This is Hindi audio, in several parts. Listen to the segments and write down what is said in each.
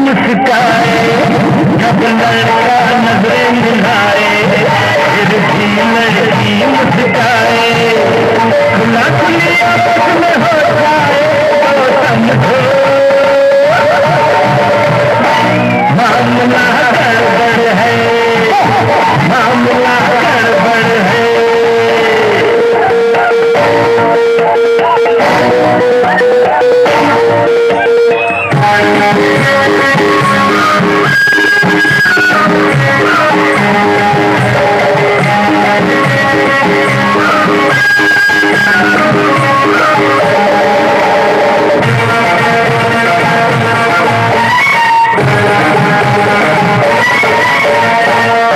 मुस्काए, जब लड़का नजरें मिलाए, फिर भी लड़की मुस्काए। खुला खुली आपस में हो जाए तो समझो मामला गड़बड़ है, मामला गड़बड़ है।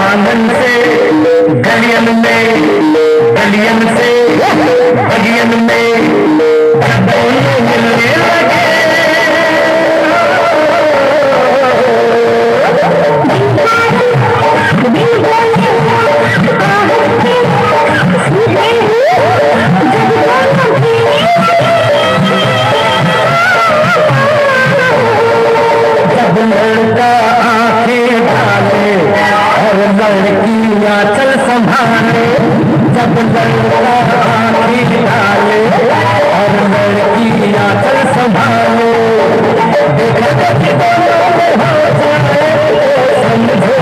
आंगन से गलियन में, गलियन से बगियन में दोनों मिलने लगे। जब लड़का आंखें डाले और लड़कियां चल संभाले, जब लड़का आंखें डाले और लड़कियां चल संभाले, देखा देखी दोनों में हो जाए तो समझो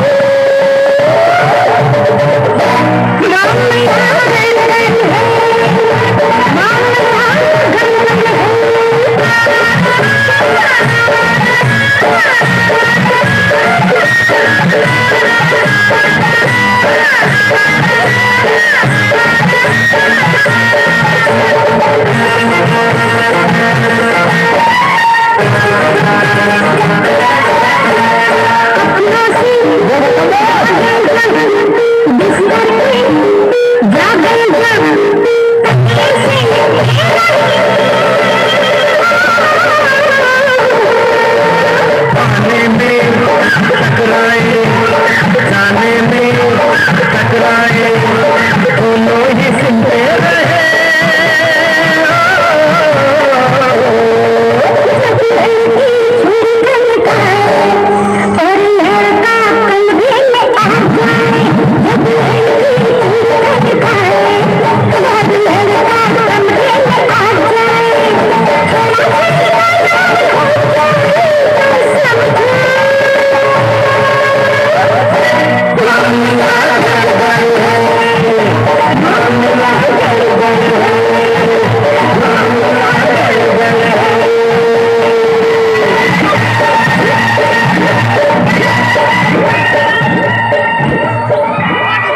अपना सी